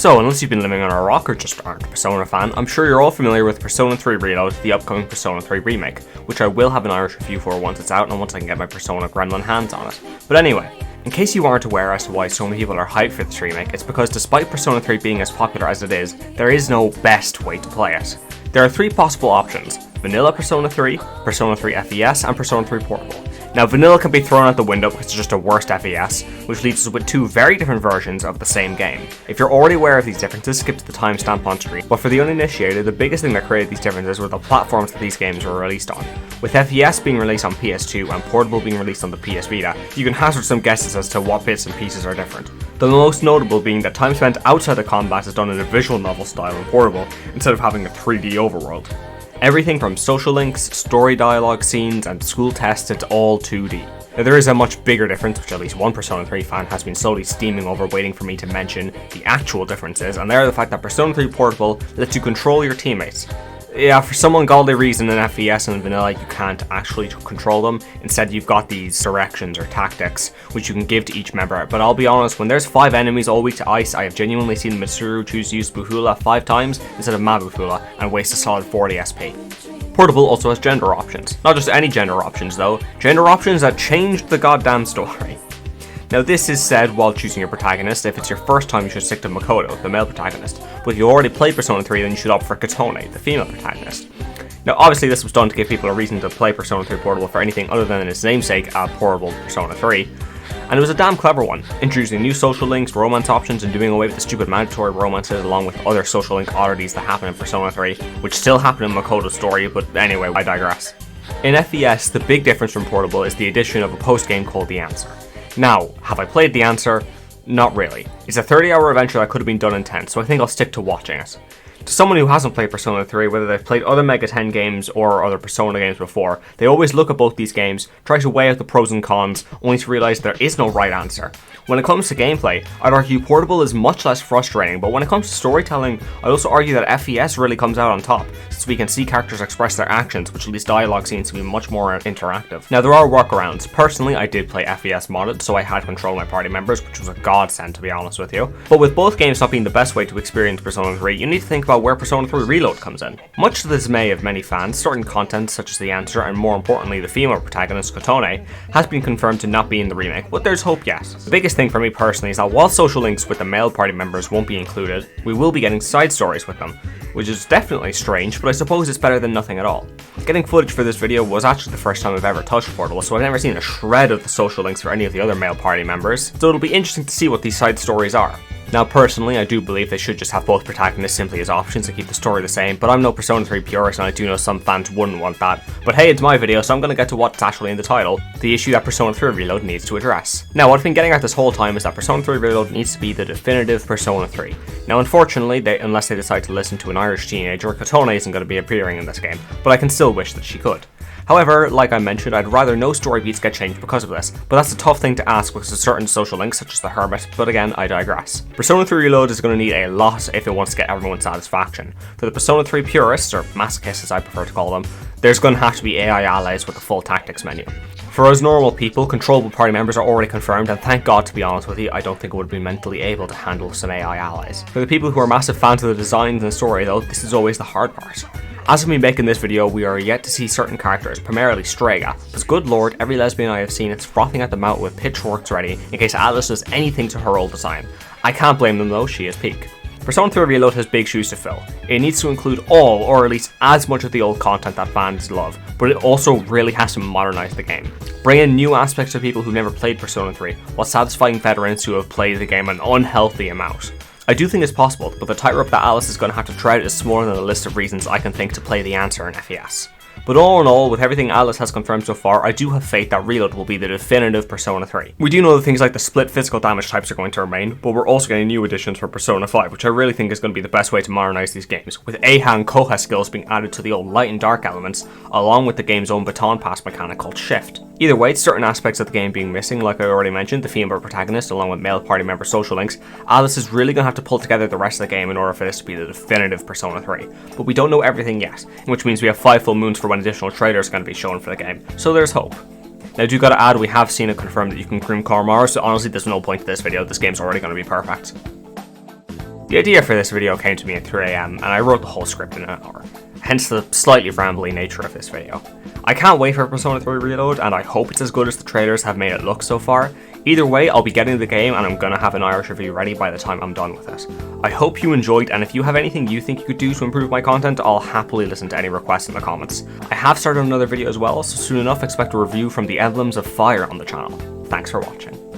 So, unless you've been living on a rock or just aren't a Persona fan, I'm sure you're all familiar with Persona 3 Reload, the upcoming Persona 3 remake, which I will have an Irish review for once it's out and once I can get my Persona Gremlin hands on it. But anyway, in case you aren't aware as to why so many people are hyped for this remake, it's because despite Persona 3 being as popular as it is, there is no best way to play it. There are three possible options: Vanilla Persona 3, Persona 3 FES, and Persona 3 Portable. Now, Vanilla can be thrown out the window because it's just a worse FES, which leaves us with two very different versions of the same game. If you're already aware of these differences, skip to the timestamp on screen. But for the uninitiated, the biggest thing that created these differences were the platforms that these games were released on. With FES being released on PS2 and Portable being released on the PS Vita, you can hazard some guesses as to what bits and pieces are different. The most notable being that time spent outside of combat is done in a visual novel style in Portable, instead of having a 3D overworld. Everything from social links, story dialogue scenes, and school tests, it's all 2D. Now there is a much bigger difference, which at least one Persona 3 fan has been slowly steaming over waiting for me to mention the actual differences, and they're the fact that Persona 3 Portable lets you control your teammates. Yeah, for some ungodly reason in FES and Vanilla you can't actually control them. Instead you've got these directions or tactics which you can give to each member, but I'll be honest, when there's 5 enemies all weak to ice, I have genuinely seen Mitsuru choose to use Buhula 5 times instead of Mabufula and waste a solid 40 SP. Portable also has gender options. Not just any gender options though, gender options that changed the goddamn story. Now this is said while choosing your protagonist. If it's your first time you should stick to Makoto, the male protagonist, but if you already played Persona 3 then you should opt for Katone, the female protagonist. Now obviously this was done to give people a reason to play Persona 3 Portable for anything other than its namesake, a portable Persona 3, and it was a damn clever one, introducing new social links, romance options, and doing away with the stupid mandatory romances along with other social link oddities that happen in Persona 3, which still happen in Makoto's story, but anyway, I digress. In FES, the big difference from Portable is the addition of a post-game called The Answer. Now, have I played The Answer? Not really. It's a 30-hour adventure that could have been done in 10, so I think I'll stick to watching it. To someone who hasn't played Persona 3, whether they've played other Mega 10 games or other Persona games before, they always look at both these games, try to weigh out the pros and cons, only to realise there is no right answer. When it comes to gameplay, I'd argue Portable is much less frustrating, but when it comes to storytelling, I'd also argue that FES really comes out on top, since we can see characters express their actions, which leaves dialogue seems to be much more interactive. Now there are workarounds. Personally, I did play FES modded, so I had control of my party members, which was a godsend to be honest with you. But with both games not being the best way to experience Persona 3, you need to think about where Persona 3 Reload comes in. Much to the dismay of many fans, certain content such as The Answer and more importantly the female protagonist Katone has been confirmed to not be in the remake, but there's hope yet. The biggest thing for me personally is that while social links with the male party members won't be included, we will be getting side stories with them, which is definitely strange, but I suppose it's better than nothing at all. Getting footage for this video was actually the first time I've ever touched Portable, so I've never seen a shred of the social links for any of the other male party members, so it'll be interesting to see what these side stories are. Now personally, I do believe they should just have both protagonists simply as options and keep the story the same, but I'm no Persona 3 purist and I do know some fans wouldn't want that. But hey, it's my video, so I'm gonna get to what's actually in the title, the issue that Persona 3 Reload needs to address. Now what I've been getting at this whole time is that Persona 3 Reload needs to be the definitive Persona 3. Now unfortunately, unless they decide to listen to an Irish teenager, Katone isn't going to be appearing in this game, but I can still wish that she could. However, like I mentioned, I'd rather no story beats get changed because of this, but that's a tough thing to ask because of certain social links such as the Hermit, but again, I digress. Persona 3 Reload is going to need a lot if it wants to get everyone's satisfaction. For the Persona 3 purists, or masochists as I prefer to call them, there's going to have to be AI allies with a full tactics menu. For us normal people, controllable party members are already confirmed, and thank God to be honest with you, I don't think I would be mentally able to handle some AI allies. For the people who are massive fans of the designs and story though, this is always the hard part. As of me making this video, we are yet to see certain characters, primarily Strega, because good lord, every lesbian I have seen is frothing at the mouth with pitchforks ready in case Alice does anything to her old design. I can't blame them though, she is peak. Persona 3 Reload has big shoes to fill. It needs to include all, or at least as much of the old content that fans love, but it also really has to modernize the game. Bring in new aspects for people who've never played Persona 3, while satisfying veterans who have played the game an unhealthy amount. I do think it's possible, but the tightrope that Alice is going to have to tread is smaller than the list of reasons I can think to play The Answer in FES. But all in all, with everything Alice has confirmed so far, I do have faith that Reload will be the definitive Persona 3. We do know that things like the split physical damage types are going to remain, but we're also getting new additions for Persona 5, which I really think is going to be the best way to modernize these games, with Aha and Koha skills being added to the old light and dark elements, along with the game's own baton pass mechanic called Shift. Either way, certain aspects of the game being missing, like I already mentioned, the female protagonist along with male party member social links, Alice is really going to have to pull together the rest of the game in order for this to be the definitive Persona 3. But we don't know everything yet, which means we have 5 full moons for when additional trailers are going to be shown for the game, so there's hope. Now I do gotta add, we have seen it confirmed that you can groom Koromara, so honestly there's no point to this video, this game's already going to be perfect. The idea for this video came to me at 3 AM and I wrote the whole script in an hour, hence the slightly rambly nature of this video. I can't wait for Persona 3 Reload and I hope it's as good as the trailers have made it look so far. Either way, I'll be getting the game and I'm gonna have an Irish review ready by the time I'm done with it. I hope you enjoyed, and if you have anything you think you could do to improve my content, I'll happily listen to any requests in the comments. I have started another video as well, so soon enough expect a review from the Emblems of Fire on the channel. Thanks for watching.